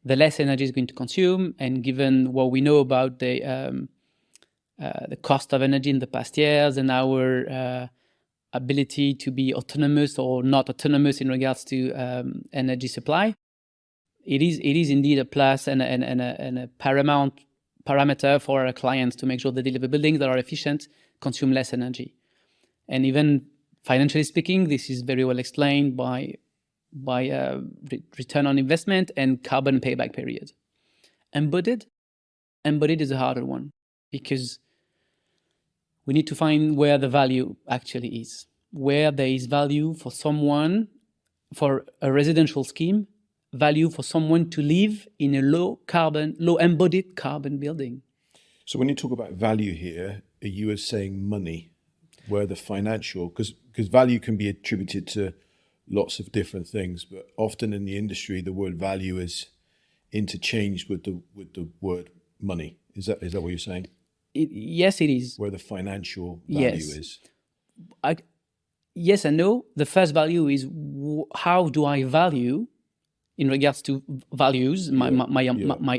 A: the less energy is going to consume. And given what we know about the cost of energy in the past years and our ability to be autonomous or not autonomous in regards to energy supply, it is indeed a plus and a paramount parameter for our clients to make sure they deliver buildings that are efficient, consume less energy. And even financially speaking, this is very well explained by return on investment and carbon payback period. Embodied is a harder one because we need to find where the value actually is, where there is value for someone, for a residential scheme, value for someone to live in a low embodied carbon building.
B: So when you talk about value here, are you saying money, where the financial, because value can be attributed to lots of different things, but often in the industry, the word value is interchanged with the word money. Is that what you're saying?
A: Yes, it is.
B: Where the financial value is.
A: Yes and no. The first value is how do I value in regards to values, my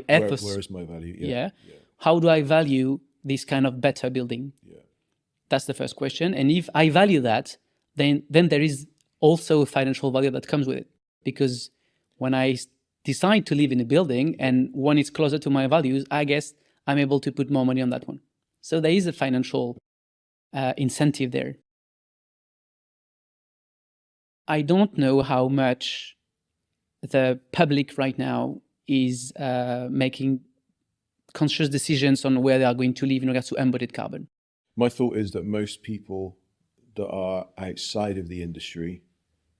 A: ethos.
B: Where is my value?
A: Yeah. How do I value this kind of better building?
B: Yeah.
A: That's the first question. And if I value that, then there is also a financial value that comes with it. Because when I decide to live in a building and when it's closer to my values, I guess I'm able to put more money on that one. So there is a financial incentive there. I don't know how much the public right now is making conscious decisions on where they are going to live in regards to embodied carbon.
B: My thought is that most people that are outside of the industry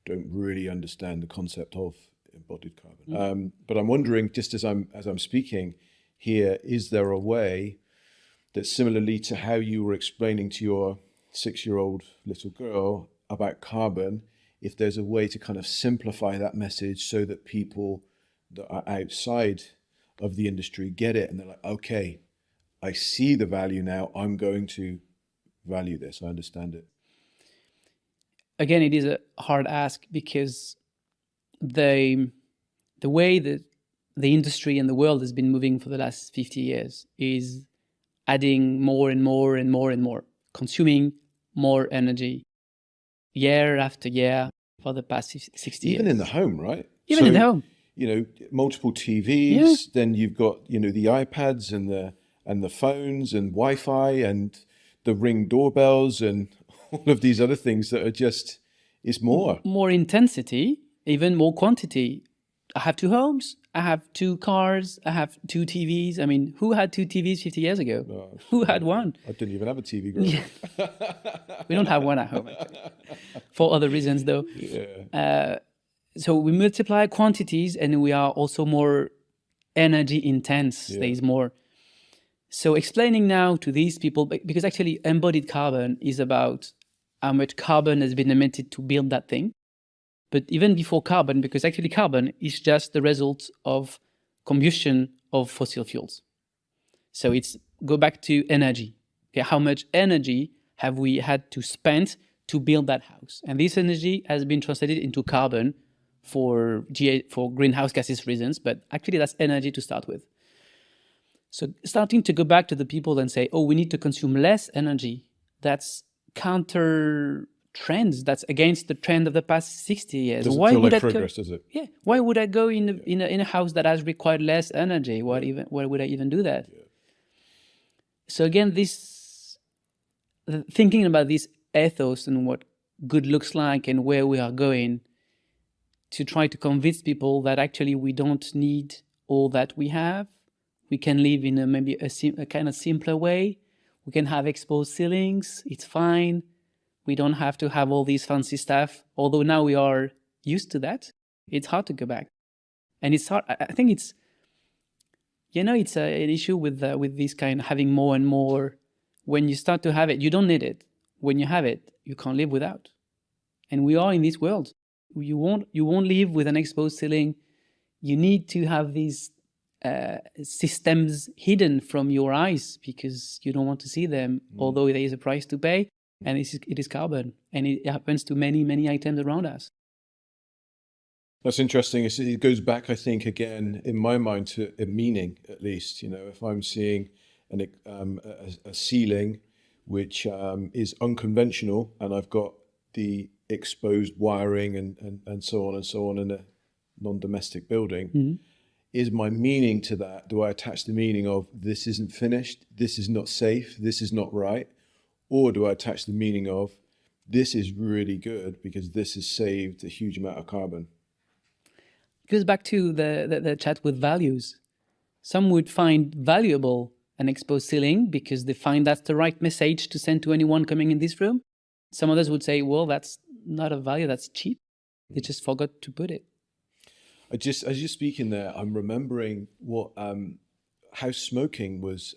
B: don't really understand the concept of embodied carbon. But I'm wondering, just as I'm speaking here, is there a way that similarly to how you were explaining to your 6-year-old little girl about carbon, if there's a way to kind of simplify that message so that people that are outside of the industry get it and they're like, okay, I see the value now, I'm going to value this, I understand it.
A: Again, it is a hard ask because the way that the industry and the world has been moving for the last 50 years is adding more and more and more and more, consuming more energy year after year for the past 60 years.
B: Even in the home, right?
A: Even in the home.
B: You know, multiple TVs, then you've got, the iPads and the phones and Wi-Fi and the Ring doorbells and all of these other things that are just, it's more.
A: More intensity, even more quantity. I have 2 homes, I have 2 cars, I have 2 TVs. I mean, who had 2 TVs 50 years ago? No, who had one?
B: I didn't even have a TV growing up.
A: We don't have one at home, actually. For other reasons, though.
B: Yeah.
A: So we multiply quantities and we are also more energy intense. Yeah. There is more. So explaining now to these people, because actually embodied carbon is about how much carbon has been emitted to build that thing. But even before carbon, because actually carbon is just the result of combustion of fossil fuels. So it's go back to energy. Okay, how much energy have we had to spend to build that house? And this energy has been translated into carbon for greenhouse gases reasons, but actually that's energy to start with. So starting to go back to the people and say, oh, we need to consume less energy, that's counter trends. That's against the trend of the past 60 years.
B: Doesn't feel like progress, does it?
A: Yeah. Why would I go in a house that has required less energy? Why would I even do that? Yeah. So again, thinking about this ethos and what good looks like and where we are going, to try to convince people that actually we don't need all that we have. We can live in maybe a kind of simpler way. We can have exposed ceilings. It's fine. We don't have to have all these fancy stuff. Although now we are used to that, it's hard to go back. And it's hard. I think it's, it's an issue with this kind of having more and more. When you start to have it, you don't need it. When you have it, you can't live without. And we are in this world. You won't live with an exposed ceiling. You need to have these systems hidden from your eyes because you don't want to see them, although there is a price to pay, and it is carbon, and it happens to many, many items around us.
B: That's interesting. It goes back, I think, again, in my mind, to a meaning, at least. If I'm seeing a ceiling which is unconventional, and I've got the exposed wiring and so on in a non-domestic building, is my meaning to that? Do I attach the meaning of this isn't finished, this is not safe, this is not right? Or do I attach the meaning of this is really good because this has saved a huge amount of carbon?
A: It goes back to the chat with values. Some would find valuable an exposed ceiling because they find that's the right message to send to anyone coming in this room. Some others would say, well, that's not a value, that's cheap. They just forgot to put it.
B: As you're speaking there, I'm remembering how smoking was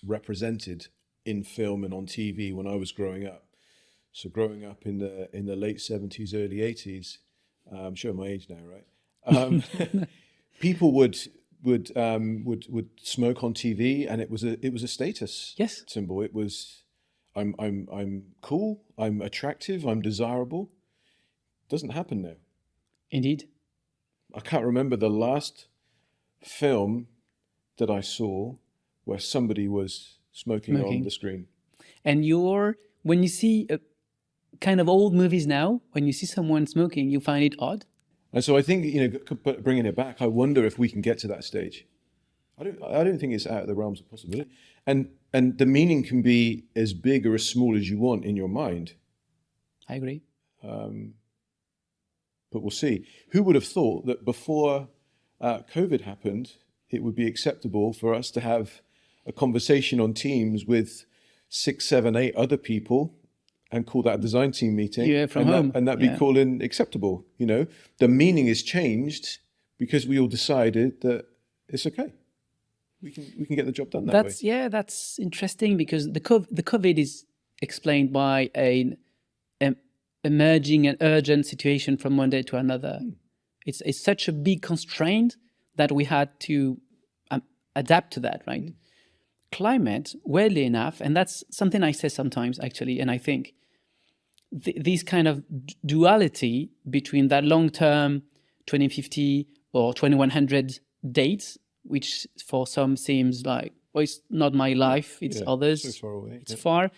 B: represented in film and on TV when I was growing up. So growing up in the late 70s, early 80s, I'm showing my age now, right? People would smoke on TV, and it was a status symbol. It was I'm cool, I'm attractive, I'm desirable. Doesn't happen now.
A: Indeed.
B: I can't remember the last film that I saw where somebody was smoking on the screen. And
A: when you see kind of old movies now, when you see someone smoking, you find it odd.
B: And so I think, bringing it back, I wonder if we can get to that stage. I don't think it's out of the realms of possibility. And the meaning can be as big or as small as you want in your mind.
A: I agree.
B: But we'll see. Who would have thought that before COVID happened, it would be acceptable for us to have a conversation on Teams with 6, 7, 8 other people and call that a design team meeting?
A: Yeah, from home.
B: And that be called in acceptable. The meaning is changed because we all decided that it's okay. We can get the job done that way.
A: Yeah, that's interesting because the COVID is explained by an emerging and urgent situation from one day to another. It's such a big constraint that we had to adapt to that, right? Climate, weirdly enough, and that's something I say sometimes actually, and I think this kind of duality between that long-term 2050 or 2100 dates, which for some seems like, well, it's not my life, it's others,
B: so far away.
A: It's far,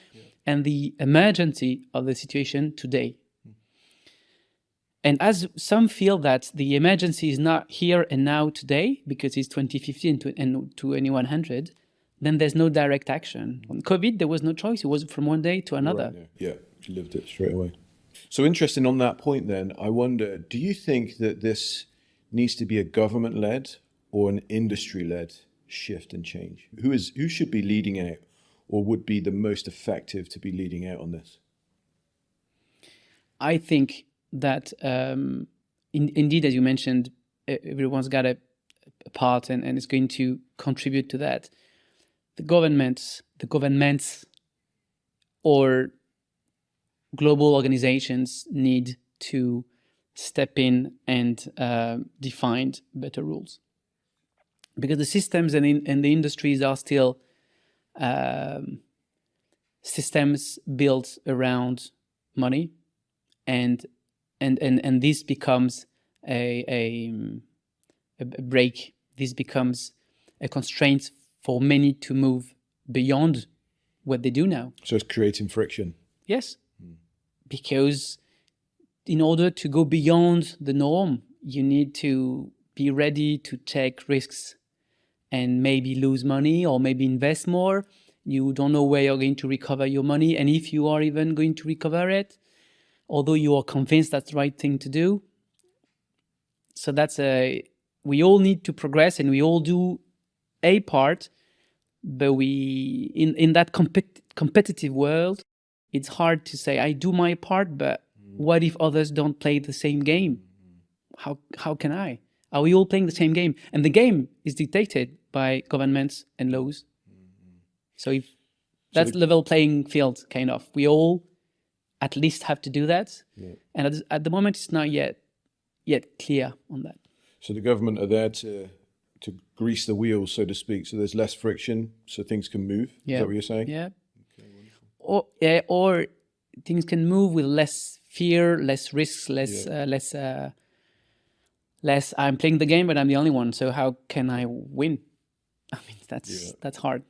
A: and the emergency of the situation today. And as some feel that the emergency is not here and now today because it's 2050 and 2100, then there's no direct action. On COVID, there was no choice. It was from one day to another.
B: Right, yeah, you lived it straight away. So interesting on that point then, I wonder, do you think that this needs to be a government-led or an industry-led shift and change? Who should be leading out or would be the most effective to be leading out on this?
A: I think that indeed, as you mentioned, everyone's got a part and is going to contribute to that. The governments or global organizations need to step in and define better rules. Because the systems and the industries are still systems built around money, and this becomes a break. This becomes a constraint for many to move beyond what they do now.
B: So it's creating friction.
A: Yes, because in order to go beyond the norm, you need to be ready to take risks and maybe lose money or maybe invest more. You don't know where you're going to recover your money, and if you are even going to recover it, although you are convinced that's the right thing to do. So we all need to progress, and we all do a part, but in that competitive world, it's hard to say, I do my part, but what if others don't play the same game? How can I? Are we all playing the same game? And the game is dictated by governments and laws. So if that's level playing field, kind of. We all at least have to do that. Yeah. And at the moment, it's not yet clear on that.
B: So the government are there to grease the wheels, so to speak, so there's less friction, so things can move. Yeah. Is that what you're saying?
A: Yeah. Okay, wonderful. Or things can move with less fear, less risks, less I'm playing the game, but I'm the only one. So how can I win? I mean, that's hard.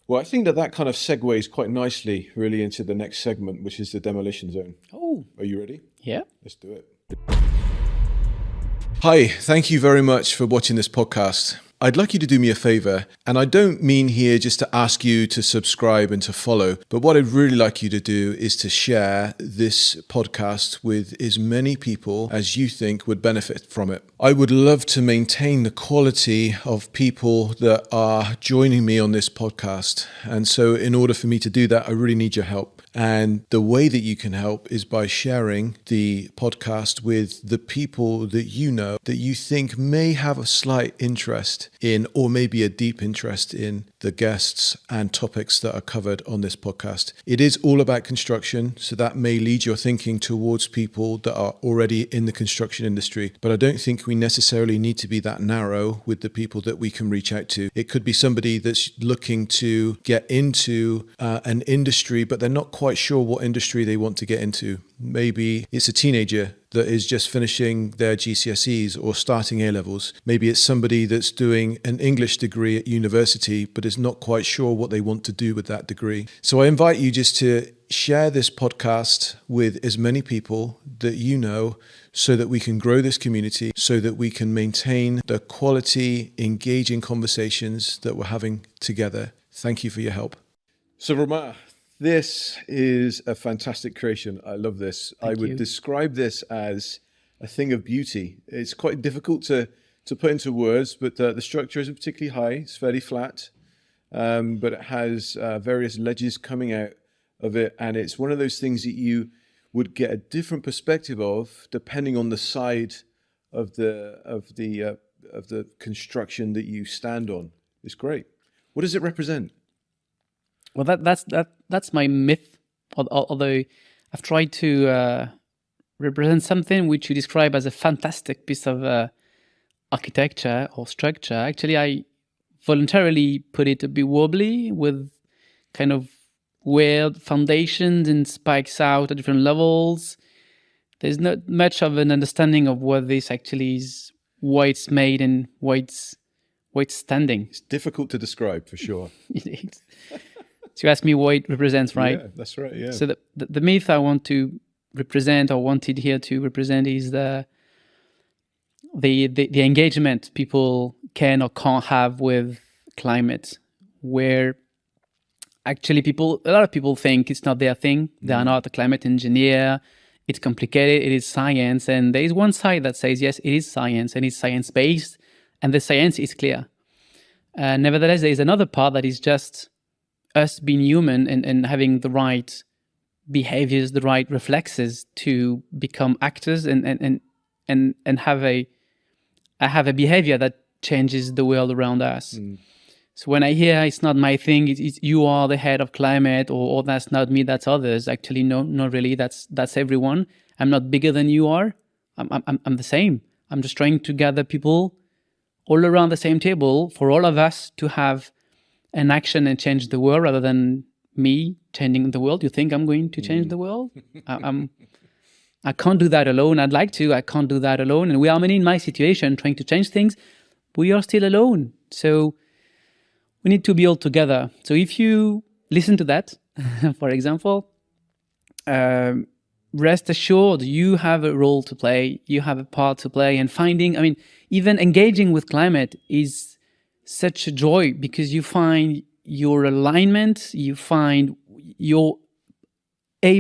B: Well, I think that kind of segues quite nicely, really, into the next segment, which is the demolition zone.
A: Oh.
B: Are you ready?
A: Yeah.
B: Let's do it. Hi, thank you very much for watching this podcast. I'd like you to do me a favor, and I don't mean here just to ask you to subscribe and to follow, but what I'd really like you to do is to share this podcast with as many people as you think would benefit from it. I would love to maintain the quality of people that are joining me on this podcast, and so in order for me to do that, I really need your help. And the way that you can help is by sharing the podcast with the people that you know that you think may have a slight interest in, or maybe a deep interest in, the guests and topics that are covered on this podcast. It is all about construction, so that may lead your thinking towards people that are already in the construction industry. But I don't think we necessarily need to be that narrow with the people that we can reach out to. It could be somebody that's looking to get into an industry, but they're not quite sure what industry they want to get into. Maybe it's a teenager that is just finishing their GCSEs or starting A-levels. Maybe it's somebody that's doing an English degree at university, but is not quite sure what they want to do with that degree. So I invite you just to share this podcast with as many people that you know, so that we can grow this community, so that we can maintain the quality, engaging conversations that we're having together. Thank you for your help. So Romain, this is a fantastic creation. I love this. I would describe this as a thing of beauty. It's quite difficult to put into words, but the structure isn't particularly high. It's fairly flat, but it has various ledges coming out of it. And it's one of those things that you would get a different perspective of depending on the side of the construction that you stand on. It's great. What does it represent?
A: Well, that's my myth. Although I've tried to represent something which you describe as a fantastic piece of architecture or structure. Actually, I voluntarily put it a bit wobbly with kind of weird foundations and spikes out at different levels. There's not much of an understanding of what this actually is, why it's made, and why it's standing.
B: It's difficult to describe, for sure.
A: So you ask me what it represents, right?
B: Yeah, that's right, yeah.
A: So the myth I want to represent, or wanted here to represent, is the engagement people can or can't have with climate, where actually a lot of people think it's not their thing. They are not a climate engineer. It's complicated. It is science. And there is one side that says, yes, it is science, and it's science-based, and the science is clear. Nevertheless, there is another part that is just us being human and having the right behaviors, the right reflexes to become actors and have a behavior that changes the world around us. So when I hear it's not my thing, it's you are the head of climate, or that's not me, that's others. Actually, no, not really. That's everyone. I'm not bigger than you are. I'm the same. I'm just trying to gather people all around the same table for all of us to have an action and change the world, rather than me changing the world. You think I'm going to change the world? I can't do that alone. I'd like to. I can't do that alone. And we are many in my situation trying to change things. We are still alone. So we need to be all together. So if you listen to that, for example, rest assured you have a role to play. You have a part to play. And even engaging with climate is such a joy, because you find your alignment, you find your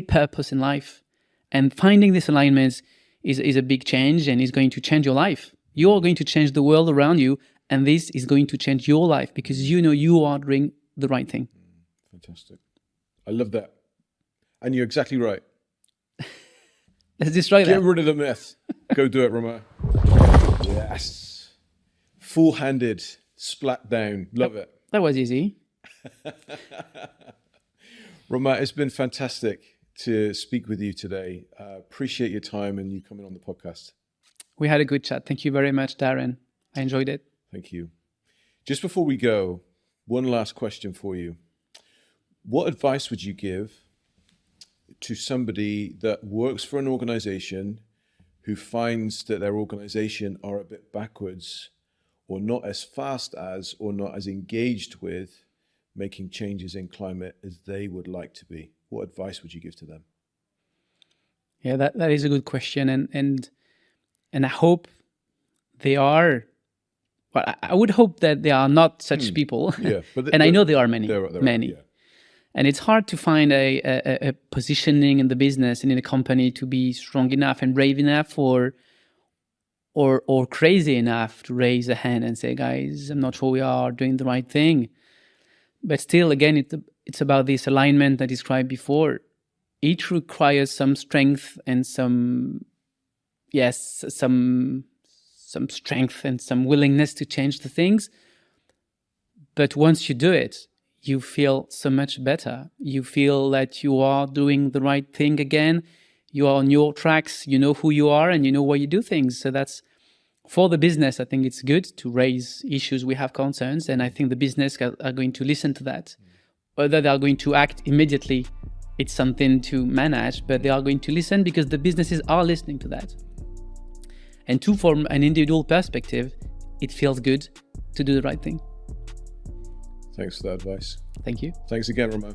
A: purpose in life. And finding this alignment is a big change, and is going to change your life. You're going to change the world around you, and this is going to change your life, because you know you are doing the right thing.
B: Fantastic. I love that. And you're exactly right.
A: Let's destroy
B: Get
A: that.
B: rid of the myth. Go do it, Romain. Yes. Full-handed, splat down. Love it.
A: That was easy.
B: Romain, it's been fantastic to speak with you today. Appreciate your time and you coming on the podcast.
A: We had a good chat. Thank you very much, Darren. I enjoyed it.
B: Thank you. Just before we go, one last question for you. What advice would you give to somebody that works for an organization who finds that their organization are a bit backwards or not as fast as or not as engaged with making changes in climate as they would like to be? What advice would you give to them?
A: Yeah, that is a good question. And I hope they are, well, I would hope that there are not such people.
B: Yeah, but
A: and I know there are many,
B: there
A: many.
B: Yeah.
A: And it's hard to find a positioning in the business and in a company to be strong enough and brave enough or crazy enough to raise a hand and say, guys, I'm not sure we are doing the right thing. But still, again, it's about this alignment I described before. Each requires some strength and some strength and some willingness to change the things. But once you do it, you feel so much better. You feel that you are doing the right thing again. You are on your tracks. You know who you are and you know why you do things. So that's, for the business, I think it's good to raise issues we have concerns. And I think the business are going to listen to that. Whether they are going to act immediately, it's something to manage, but they are going to listen because the businesses are listening to that. And two, from an individual perspective, it feels good to do the right thing.
B: Thanks for that advice.
A: Thank you.
B: Thanks again, Romain.